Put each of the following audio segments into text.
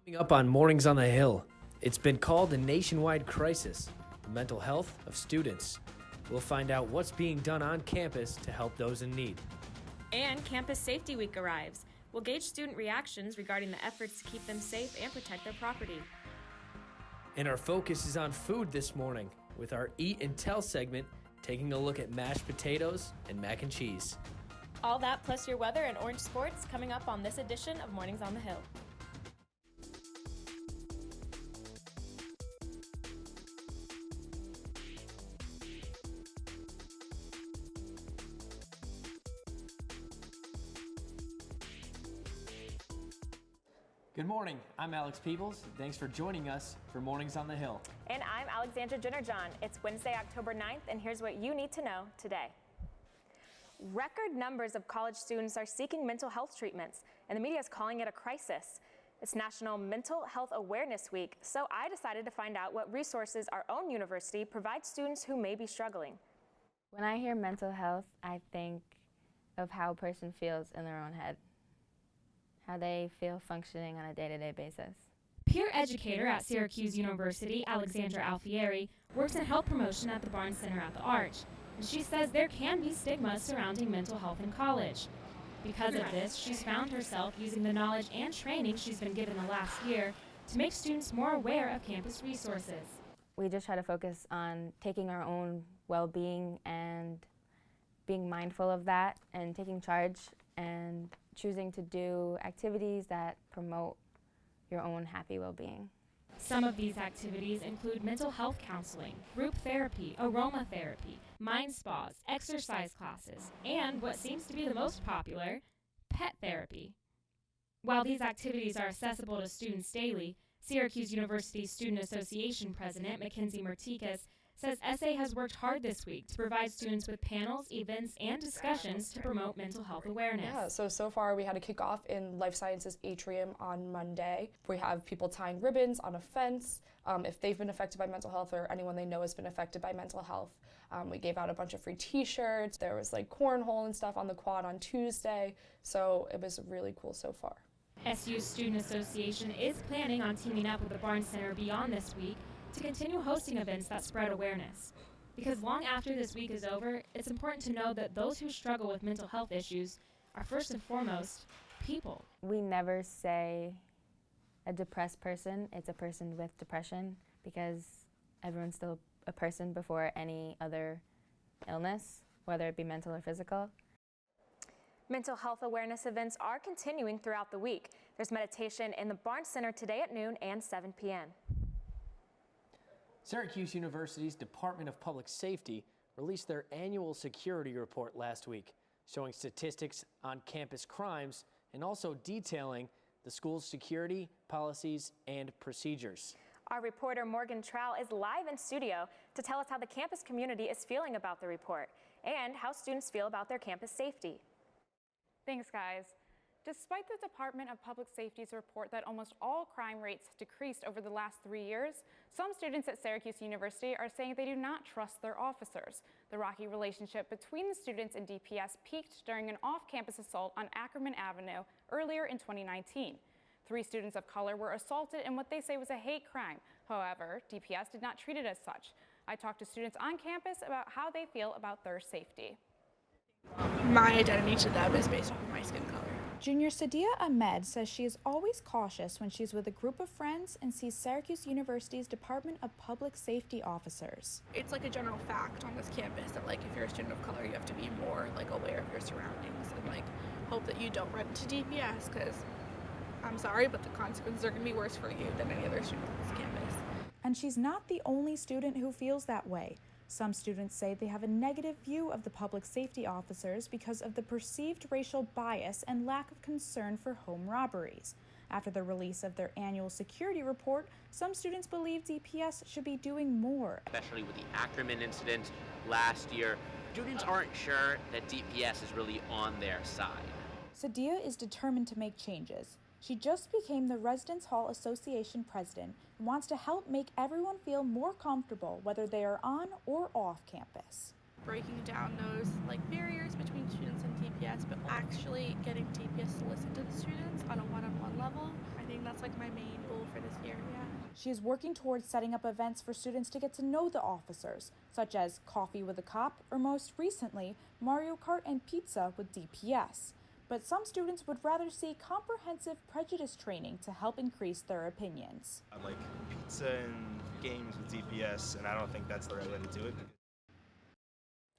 Coming up on Mornings on the Hill, it's been called a nationwide crisis, the mental health of students. We'll find out what's being done on campus to help those in need. And Campus Safety Week arrives. We'll gauge student reactions regarding the efforts to keep them safe and protect their property. And our focus is on food this morning, with our Eat and Tell segment taking a look at mashed potatoes and mac and cheese. All that plus your weather and orange sports coming up on this edition of Mornings on the Hill. Good morning, I'm Alex Peebles. Thanks for joining us for Mornings on the Hill. And I'm Alexandra Jennerjohn. It's Wednesday, October 9th, and here's what you need to know today. Record numbers of college students are seeking mental health treatments, and the media is calling it a crisis. It's National Mental Health Awareness Week, so I decided to find out what resources our own university provides students who may be struggling. When I hear mental health, I think of how a person feels in their own head, how they feel functioning on a day-to-day basis. Peer educator at Syracuse University, Alexandra Alfieri, works in health promotion at the Barnes Center at the Arch, and she says there can be stigmas surrounding mental health in college. Because of this, she's found herself using the knowledge and training she's been given the last year to make students more aware of campus resources. We just try to focus on taking our own well-being and being mindful of that and taking charge and choosing to do activities that promote your own happy well-being. Some of these activities include mental health counseling, group therapy, aromatherapy, mind spas, exercise classes, and what seems to be the most popular, pet therapy. While these activities are accessible to students daily, Syracuse University Student Association President Mackenzie Mertikas says SA has worked hard this week to provide students with panels, events, and discussions to promote mental health awareness. Yeah, so far we had a kickoff in Life Sciences Atrium on Monday. We have people tying ribbons on a fence if they've been affected by mental health or anyone they know has been affected by mental health. We gave out a bunch of free t-shirts. There was like cornhole and stuff on the quad on Tuesday, so it was really cool so far. SU's Student Association is planning on teaming up with the Barnes Center beyond this week to continue hosting events that spread awareness. Because long after this week is over, it's important to know that those who struggle with mental health issues are first and foremost people. We never say a depressed person, it's a person with depression, because everyone's still a person before any other illness, whether it be mental or physical. Mental health awareness events are continuing throughout the week. There's meditation in the Barnes Center today at noon and 7 p.m. Syracuse University's Department of Public Safety released their annual security report last week, showing statistics on campus crimes and also detailing the school's security, policies, and procedures. Our reporter Morgan Trowell is live in studio to tell us how the campus community is feeling about the report and how students feel about their campus safety. Thanks, guys. Despite the Department of Public Safety's report that almost all crime rates decreased over the last 3 years, some students at Syracuse University are saying they do not trust their officers. The rocky relationship between the students and DPS peaked during an off-campus assault on Ackerman Avenue earlier in 2019. 3 students of color were assaulted in what they say was a hate crime. However, DPS did not treat it as such. I talked to students on campus about how they feel about their safety. My identity to them is based off of my skin color. Junior Sadia Ahmed says she is always cautious when she's with a group of friends and sees Syracuse University's Department of Public Safety officers. It's like a general fact on this campus that like if you're a student of color, you have to be more like aware of your surroundings and like hope that you don't run into DPS, because I'm sorry, but the consequences are going to be worse for you than any other student on this campus. And she's not the only student who feels that way. Some students say they have a negative view of the public safety officers because of the perceived racial bias and lack of concern for home robberies. After the release of their annual security report, some students believe DPS should be doing more. Especially with the Ackerman incident last year, students aren't sure that DPS is really on their side. Sadia is determined to make changes. She just became the Residence Hall Association president and wants to help make everyone feel more comfortable whether they are on or off campus. Breaking down those like barriers between students and DPS, but actually getting DPS to listen to the students on a one-on-one level. I think and that's like my main goal for this year. Yeah. She is working towards setting up events for students to get to know the officers, such as Coffee with a Cop or most recently, Mario Kart and Pizza with DPS. But some students would rather see comprehensive prejudice training to help increase their opinions. I like pizza and games with DPS, and I don't think that's the right way to do it.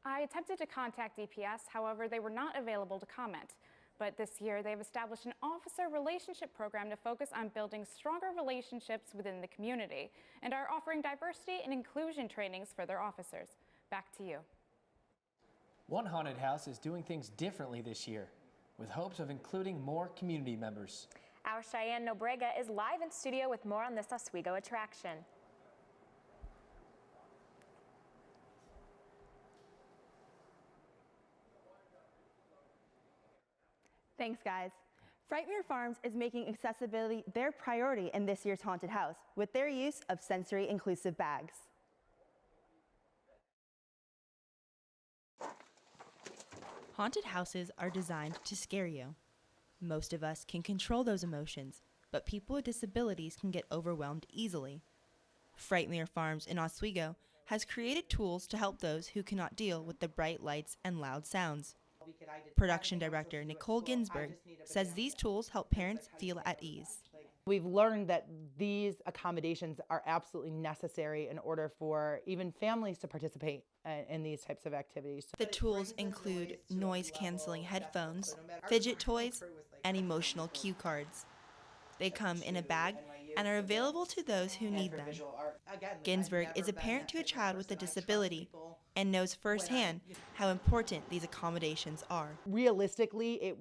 I attempted to contact DPS, however, they were not available to comment. But this year, they've established an officer relationship program to focus on building stronger relationships within the community and are offering diversity and inclusion trainings for their officers. Back to you. One haunted house is doing things differently this year, with hopes of including more community members. Our Cheyenne Nobrega is live in studio with more on this Oswego attraction. Thanks, guys. Frightmare Farms is making accessibility their priority in this year's haunted house with their use of sensory-inclusive bags. Haunted houses are designed to scare you. Most of us can control those emotions, but people with disabilities can get overwhelmed easily. Frightmare Farms in Oswego has created tools to help those who cannot deal with the bright lights and loud sounds. Production director Nicole Ginsberg says these tools help parents feel at ease. We've learned that these accommodations are absolutely necessary in order for even families to participate in these types of activities. The tools include noise-canceling headphones, fidget toys, and emotional cue cards. They come in a bag and are available to those who need them. Ginsberg is a parent to a child with a disability and knows firsthand how important these accommodations are. Realistically,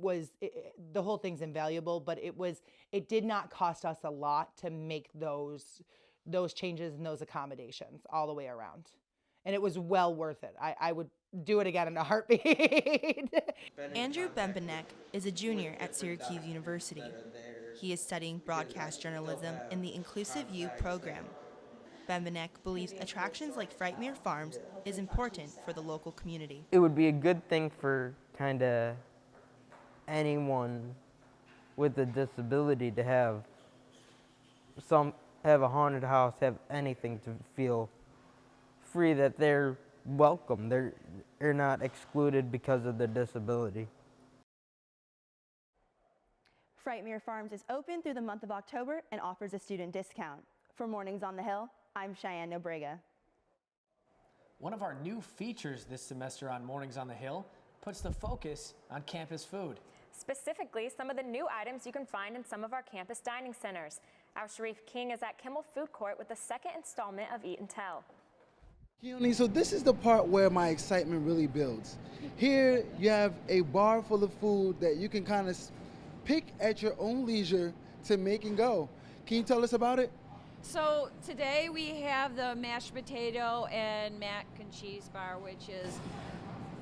the whole thing's invaluable, but it did not cost us a lot to make those changes and those accommodations all the way around. And it was well worth it. I would do it again in a heartbeat. Andrew Bembenek is a junior at Syracuse University. He is studying broadcast journalism in the Inclusive U program. Bembenek believes attractions like Frightmare Farms is important for the local community. It would be a good thing for kind of anyone with a disability to have a haunted house, have anything to feel free that they're welcome. They're not excluded because of their disability. Frightmare Farms is open through the month of October and offers a student discount. For Mornings on the Hill, I'm Cheyenne Nobrega. One of our new features this semester on Mornings on the Hill puts the focus on campus food. Specifically, some of the new items you can find in some of our campus dining centers. Our Sharif King is at Kimmel Food Court with the second installment of Eat and Tell. So this is the part where my excitement really builds. Here you have a bar full of food that you can kind of pick at your own leisure to make and go. Can you tell us about it? So today we have the mashed potato and mac and cheese bar, which is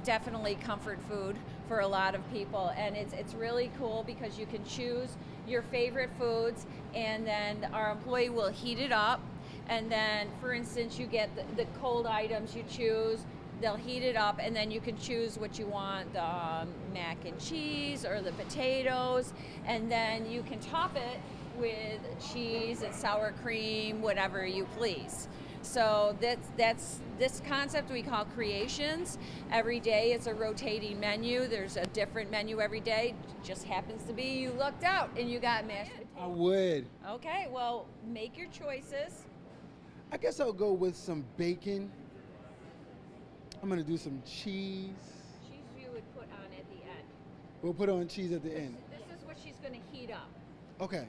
definitely comfort food for a lot of people, and it's really cool because you can choose your favorite foods, and then our employee will heat it up, and then for instance you get the cold items you choose, they'll heat it up, and then you can choose what you want, the mac and cheese or the potatoes, and then you can top it with cheese and sour cream, whatever you please. So that's this concept we call creations. Every day it's a rotating menu. There's a different menu every day. Just happens to be you lucked out and you got mashed potatoes. I would. Okay, well, make your choices. I guess I'll go with some bacon. I'm gonna do some cheese. Cheese you would put on at the end. We'll put on cheese at the end. This is what she's gonna heat up. Okay.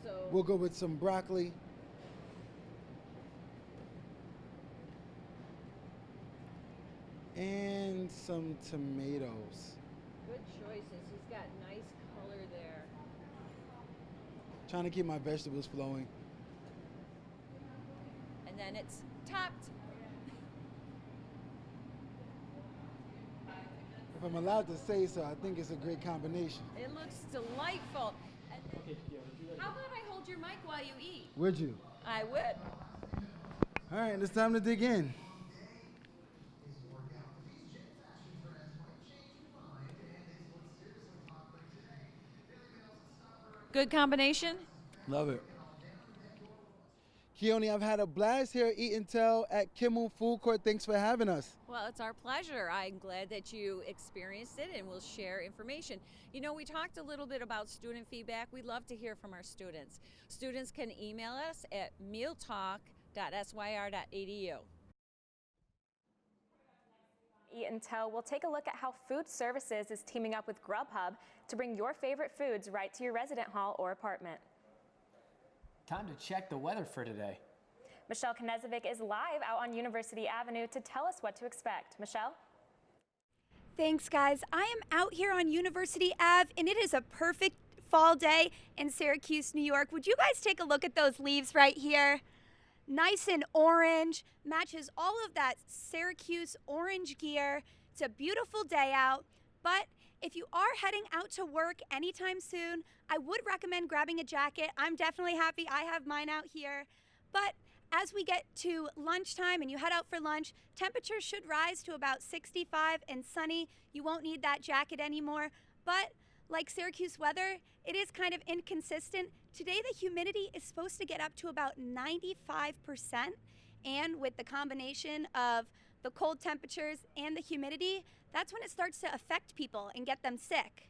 So we'll go with some broccoli. And some tomatoes. Good choices. He's got nice color there. Trying to keep my vegetables flowing. And then it's topped. If I'm allowed to say so, I think it's a great combination. It looks delightful. How about I hold your mic while you eat? Would you? I would. All right, it's time to dig in. Good combination? Love it. Keone, I've had a blast here at Eat and Tell at Kimmel Food Court. Thanks for having us. Well, it's our pleasure. I'm glad that you experienced it and will share information. You know, we talked a little bit about student feedback. We love to hear from our students. Students can email us at mealtalk.syr.edu. Eat and Tell, we'll take a look at how Food Services is teaming up with Grubhub to bring your favorite foods right to your resident hall or apartment. Time to check the weather for today. Michelle Knezovic is live out on University Avenue to tell us what to expect. Michelle? Thanks, guys. I am out here on University Ave, and it is a perfect fall day in Syracuse, New York. Would you guys take a look at those leaves right here? Nice and orange, matches all of that Syracuse orange gear. It's a beautiful day out, but if you are heading out to work anytime soon, I would recommend grabbing a jacket. I'm definitely happy I have mine out here. But as we get to lunchtime and you head out for lunch, temperatures should rise to about 65 and sunny. You won't need that jacket anymore. But like Syracuse weather, it is kind of inconsistent. Today the humidity is supposed to get up to about 95%. And with the combination of the cold temperatures and the humidity, that's when it starts to affect people and get them sick.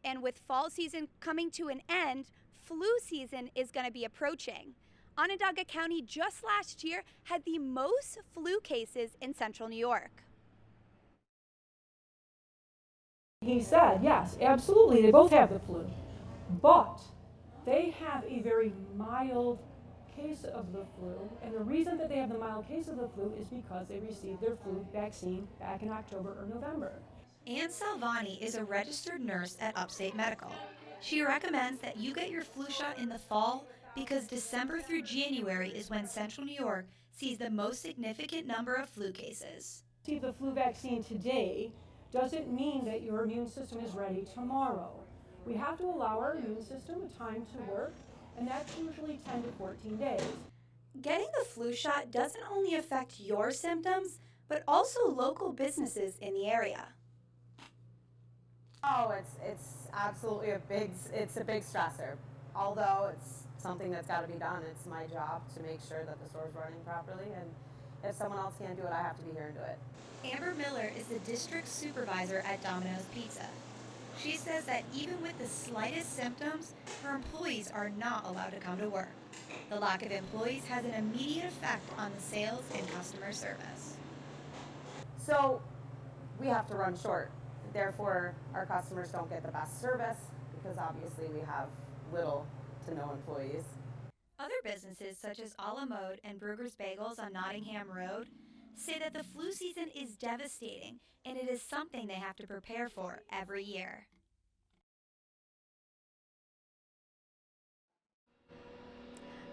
And with fall season coming to an end, flu season is going to be approaching. Onondaga County just last year had the most flu cases in central New York. He said, yes, absolutely, they both have the flu, but they have a very mild case of the flu, and the reason that they have the mild case of the flu is because they received their flu vaccine back in October or November. Ann Salvani is a registered nurse at Upstate Medical. She recommends that you get your flu shot in the fall because December through January is when Central New York sees the most significant number of flu cases. Receive the flu vaccine today doesn't mean that your immune system is ready tomorrow. We have to allow our immune system a time to work, and that's usually 10 to 14 days. Getting the flu shot doesn't only affect your symptoms, but also local businesses in the area. Oh, it's absolutely a big stressor. Although it's something that's got to be done, it's my job to make sure that the store's running properly, and if someone else can't do it, I have to be here and do it. Amber Miller is the district supervisor at Domino's Pizza. She says that even with the slightest symptoms, her employees are not allowed to come to work. The lack of employees has an immediate effect on the sales and customer service. So we have to run short. Therefore, our customers don't get the best service because obviously we have little to no employees. Other businesses such as A La Mode and Brugger's Bagels on Nottingham Road say that the flu season is devastating and it is something they have to prepare for every year.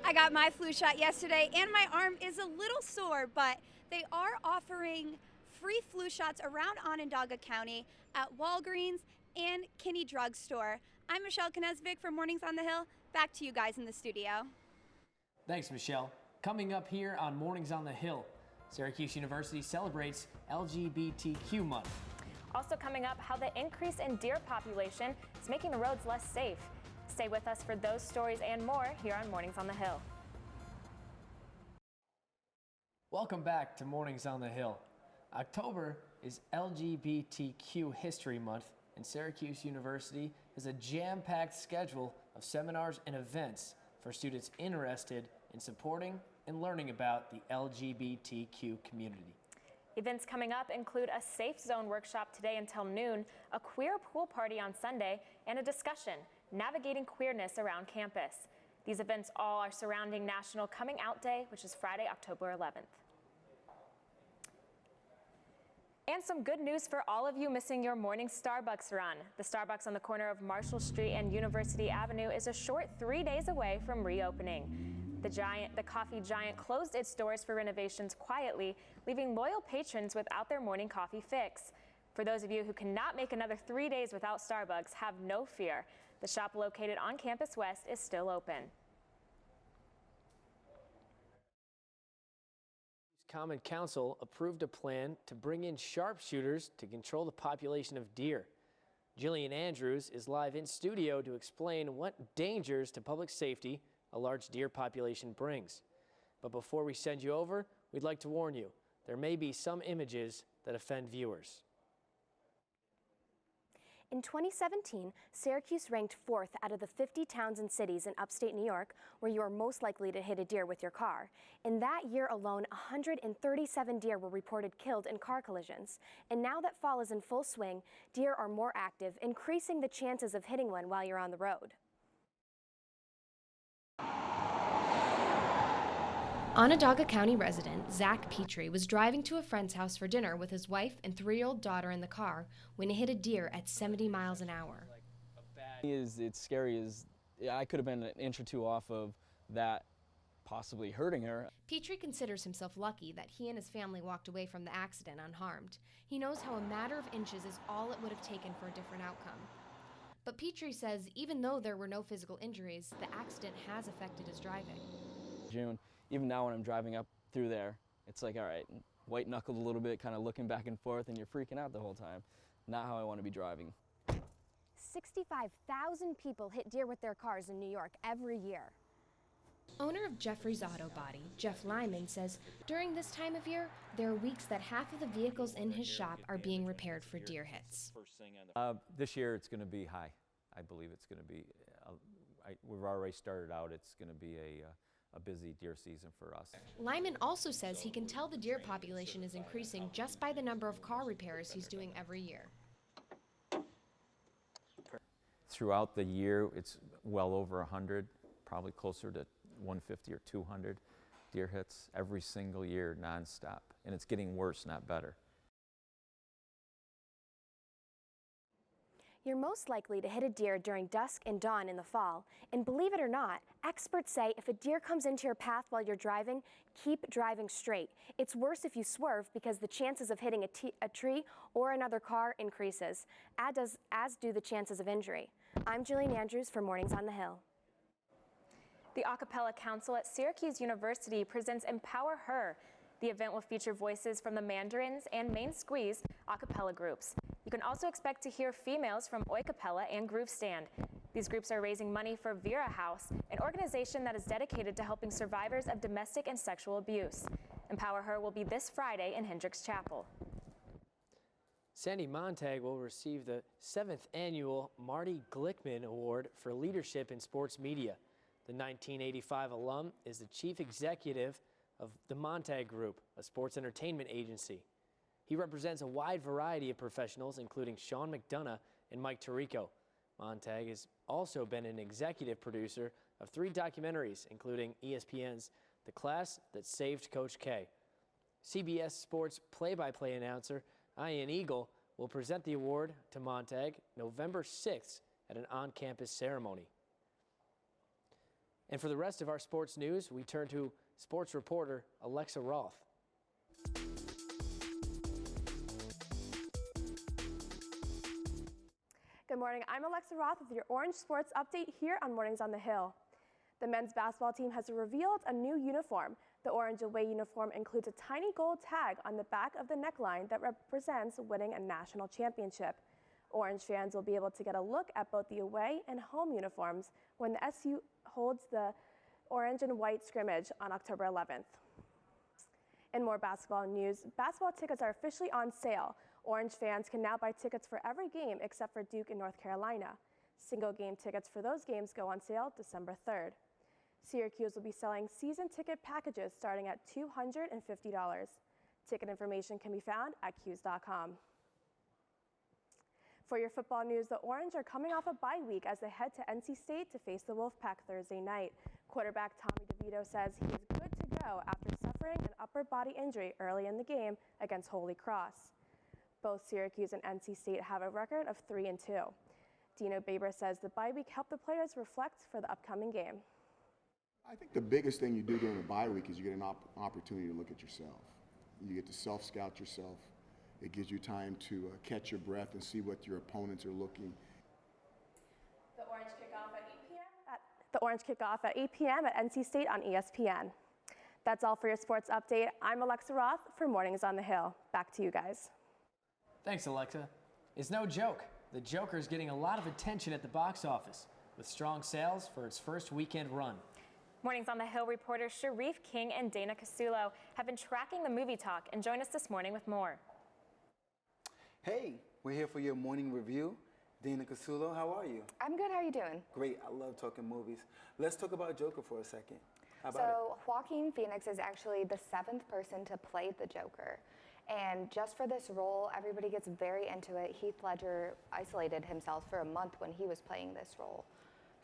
I got my flu shot yesterday and my arm is a little sore, but they are offering free flu shots around Onondaga County at Walgreens and Kinney Drug Store. I'm Michelle Knezovic from Mornings on the Hill. Back to you guys in the studio. Thanks, Michelle. Coming up here on Mornings on the Hill, Syracuse University celebrates LGBTQ month. Also coming up, how the increase in deer population is making the roads less safe. Stay with us for those stories and more here on Mornings on the Hill. Welcome back to Mornings on the Hill. October is LGBTQ History Month, and Syracuse University has a jam-packed schedule of seminars and events for students interested in supporting and learning about the LGBTQ community. Events coming up include a Safe Zone workshop today until noon, a queer pool party on Sunday, and a discussion, Navigating Queerness Around Campus. These events all are surrounding National Coming Out Day, which is Friday, October 11th. And some good news for all of you missing your morning Starbucks run. The Starbucks on the corner of Marshall Street and University Avenue is a short 3 days away from reopening. The coffee giant closed its doors for renovations quietly, leaving loyal patrons without their morning coffee fix. For those of you who cannot make another 3 days without Starbucks, have no fear. The shop located on Campus West is still open. Common Council approved a plan to bring in sharpshooters to control the population of deer. Jillian Andrews is live in studio to explain what dangers to public safety a large deer population brings. But before we send you over, we'd like to warn you, there may be some images that offend viewers. In 2017, Syracuse ranked 4th out of the 50 towns and cities in upstate New York where you are most likely to hit a deer with your car. In that year alone, 137 deer were reported killed in car collisions. And now that fall is in full swing, deer are more active, increasing the chances of hitting one while you're on the road. Onondaga County resident Zach Petrie was driving to a friend's house for dinner with his wife and 3-year-old daughter in the car when he hit a deer at 70 miles an hour. It's scary as I could have been an inch or two off of that possibly hurting her. Petrie considers himself lucky that he and his family walked away from the accident unharmed. He knows how a matter of inches is all it would have taken for a different outcome. But Petrie says even though there were no physical injuries, the accident has affected his driving. June. Even now when I'm driving up through there, it's like, all right, white knuckled a little bit, kind of looking back and forth, and you're freaking out the whole time. Not how I want to be driving. 65,000 people hit deer with their cars in New York every year. Owner of Jeffrey's Auto Body, Jeff Lyman, says during this time of year, there are weeks that half of the vehicles in his shop are being repaired for deer hits. This year it's going to be high. I believe it's going to be, we've already started out, it's going to be a busy deer season for us. Lyman also says he can tell the deer population is increasing just by the number of car repairs he's doing every year. Throughout the year, it's well over 100, probably closer to 150 or 200 deer hits every single year, nonstop. And it's getting worse, not better. You're most likely to hit a deer during dusk and dawn in the fall. And believe it or not, experts say if a deer comes into your path while you're driving, keep driving straight. It's worse if you swerve because the chances of hitting a tree or another car increases, as do the chances of injury. I'm Jillian Andrews for Mornings on the Hill. The A Cappella Council at Syracuse University presents Empower Her. The event will feature voices from the Mandarins and Main Squeeze a cappella groups. You can also expect to hear females from Oi Capella and Groove Stand. These groups are raising money for Vera House, an organization that is dedicated to helping survivors of domestic and sexual abuse. Empower Her will be this Friday in Hendricks Chapel. Sandy Montag will receive the 7th annual Marty Glickman Award for Leadership in Sports Media. The 1985 alum is the chief executive of the Montag Group, a sports entertainment agency. He represents a wide variety of professionals, including Sean McDonough and Mike Tirico. Montag has also been an executive producer of 3 documentaries, including ESPN's The Class That Saved Coach K. CBS Sports play-by-play announcer Ian Eagle will present the award to Montag November 6th at an on-campus ceremony. And for the rest of our sports news, we turn to sports reporter Alexa Roth. Good morning, I'm Alexa Roth with your Orange Sports Update here on Mornings on the Hill. The men's basketball team has revealed a new uniform. The orange away uniform includes a tiny gold tag on the back of the neckline that represents winning a national championship. Orange fans will be able to get a look at both the away and home uniforms when the SU holds the orange and white scrimmage on October 11th. In more basketball news, basketball tickets are officially on sale. Orange fans can now buy tickets for every game except for Duke and North Carolina. Single game tickets for those games go on sale December 3rd. Syracuse will be selling season ticket packages starting at $250. Ticket information can be found at Qs.com. For your football news, the Orange are coming off a bye week as they head to NC State to face the Wolfpack Thursday night. Quarterback Tommy DeVito says he is good to go after suffering an upper body injury early in the game against Holy Cross. Both Syracuse and NC State have a record of 3-2. Dino Baber says the bye week helped the players reflect for the upcoming game. I think the biggest thing you do during a bye week is you get an opportunity to look at yourself. You get to self-scout yourself. It gives you time to catch your breath and see what your opponents are looking. The Orange kickoff at 8 p.m. at NC State on ESPN. That's all for your sports update. I'm Alexa Roth for Mornings on the Hill. Back to you guys. Thanks, Alexa. It's no joke. The Joker is getting a lot of attention at the box office, with strong sales for its first weekend run. Mornings on the Hill reporters Sharif King and Dana Casulo have been tracking the movie talk and join us this morning with more. Hey, we're here for your morning review. Dana Casulo, how are you? I'm good. How are you doing? Great. I love talking movies. Let's talk about Joker for a second. How about So Joaquin Phoenix is actually the 7th person to play the Joker. And just for this role, everybody gets very into it. Heath Ledger isolated himself for a month when he was playing this role.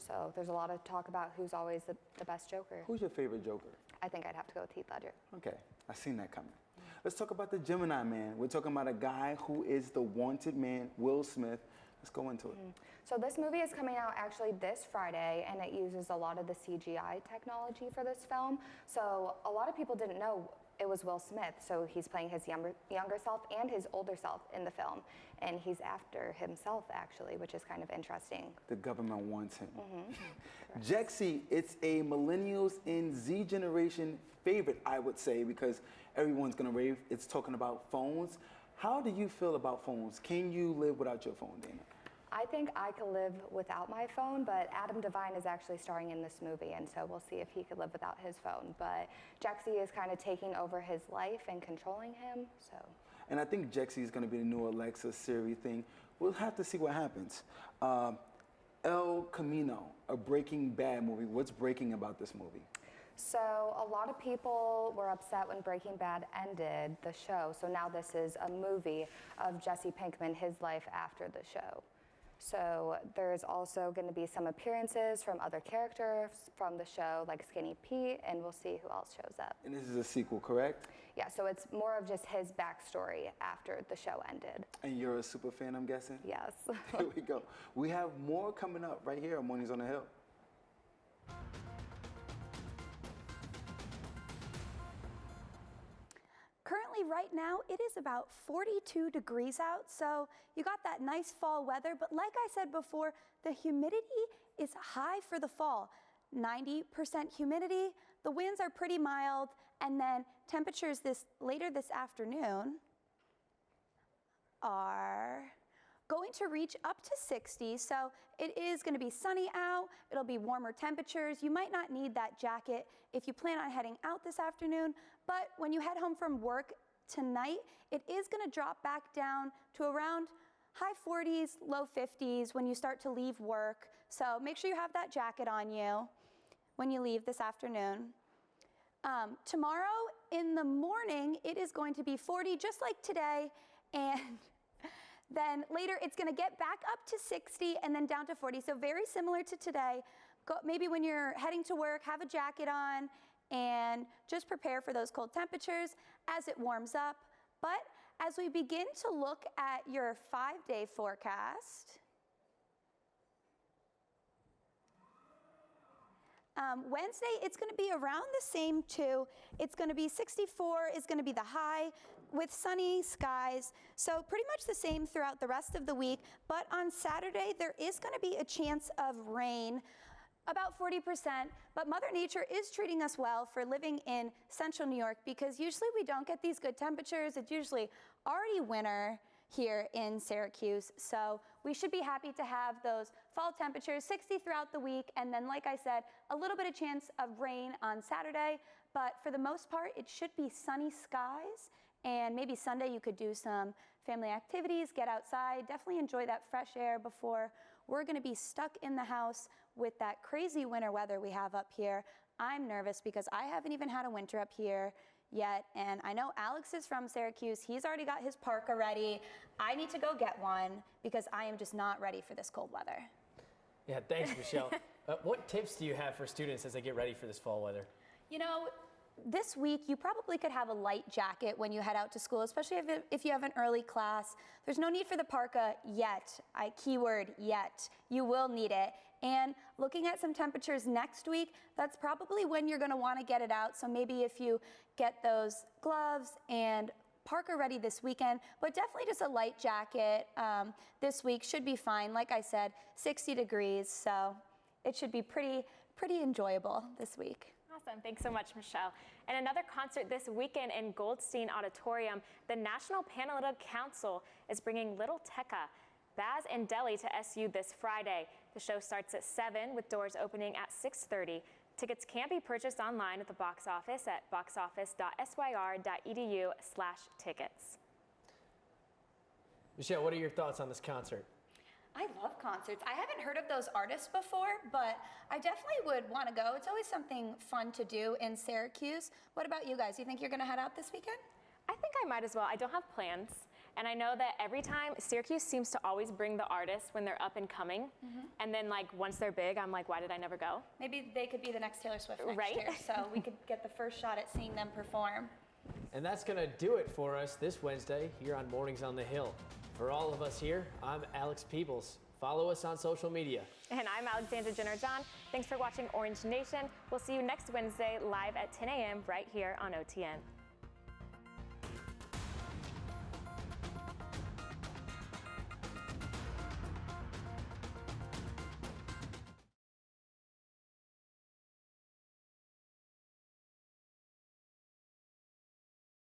So there's a lot of talk about who's always the best Joker. Who's your favorite Joker? I think I'd have to go with Heath Ledger. Okay, I seen that coming. Let's talk about the Gemini Man. We're talking about a guy who is the wanted man, Will Smith. Let's go into it. So this movie is coming out actually this Friday, and it uses a lot of the CGI technology for this film. So a lot of people didn't know it was Will Smith. So he's playing his younger self and his older self in the film. And he's after himself, actually, which is kind of interesting. The government wants him. Jexy, it's a millennials and Z generation favorite, I would say, because everyone's gonna rave. It's talking about phones. How do you feel about phones? Can you live without your phone, Dana? I think I could live without my phone, but Adam Devine is actually starring in this movie, and so we'll see if he could live without his phone. But Jexy is kind of taking over his life and controlling him, so. And I think Jexy is going to be the new Alexa Siri thing. We'll have to see what happens. El Camino, a Breaking Bad movie. What's breaking about this movie? So a lot of people were upset when Breaking Bad ended the show, so now this is a movie of Jesse Pinkman, his life after the show. So there's also going to be some appearances from other characters from the show, like Skinny Pete, and we'll see who else shows up. And this is a sequel, correct? Yeah, so it's more of just his backstory after the show ended. And you're a super fan, I'm guessing? Yes. Here we go. We have more coming up right here on Mornings on the Hill. Currently, right now, it is about 42 degrees out, so you got that nice fall weather, but like I said before, the humidity is high for the fall. 90% humidity, the winds are pretty mild, and then temperatures later this afternoon are going to reach up to 60, so it is going to be sunny out. It'll be warmer temperatures. You might not need that jacket if you plan on heading out this afternoon, but when you head home from work tonight, it is going to drop back down to around high 40s, low 50s when you start to leave work. So make sure you have that jacket on you when you leave this afternoon. Tomorrow in the morning, it is going to be 40, just like today, and then later it's going to get back up to 60 and then down to 40. So very similar to today. Maybe when you're heading to work, have a jacket on and just prepare for those cold temperatures as it warms up. But as we begin to look at your 5-day forecast, Wednesday, it's going to be around the same too. It's going to be 64 is going to be the high with sunny skies. So pretty much the same throughout the rest of the week. But on Saturday, there is going to be a chance of rain, about 40%. But Mother Nature is treating us well for living in central New York because usually we don't get these good temperatures. It's usually already winter here in Syracuse. So we should be happy to have those fall temperatures, 60 throughout the week, and then like I said, a little bit of chance of rain on Saturday, but for the most part, it should be sunny skies, and maybe Sunday you could do some family activities, get outside, definitely enjoy that fresh air before we're gonna be stuck in the house with that crazy winter weather we have up here. I'm nervous because I haven't even had a winter up here yet, and I know Alex is from Syracuse. He's already got his parka ready. I need to go get one because I am just not ready for this cold weather. Yeah, thanks, Michelle. What tips do you have for students as they get ready for this fall weather? You know, this week you probably could have a light jacket when you head out to school, especially if you have an early class. There's no need for the parka yet. Keyword yet. You will need it. And looking at some temperatures next week, that's probably when you're gonna wanna get it out. So maybe if you get those gloves and parka ready this weekend, but definitely just a light jacket this week should be fine. Like I said, 60 degrees, so it should be pretty enjoyable this week. Awesome, thanks so much, Michelle. And another concert this weekend in Goldstein Auditorium. The National Panhellenic Council is bringing Little Tekka. Baz and Deli to SU this Friday. The show starts at 7 with doors opening at 6:30. Tickets can be purchased online at the box office at boxoffice.syr.edu/tickets. Michelle, what are your thoughts on this concert? I love concerts. I haven't heard of those artists before, but I definitely would want to go. It's always something fun to do in Syracuse. What about you guys? You think you're going to head out this weekend? I think I might as well. I don't have plans. And I know that every time, Syracuse seems to always bring the artists when they're up and coming. And then like once they're big, I'm like, why did I never go? Maybe they could be the next Taylor Swift next Right? year, so we could get the first shot at seeing them perform. And that's going to do it for us this Wednesday here on Mornings on the Hill. For all of us here, I'm Alex Peebles. Follow us on social media. And I'm Alexandra Jenner-John. Thanks for watching Orange Nation. We'll see you next Wednesday live at 10 a.m. right here on OTN.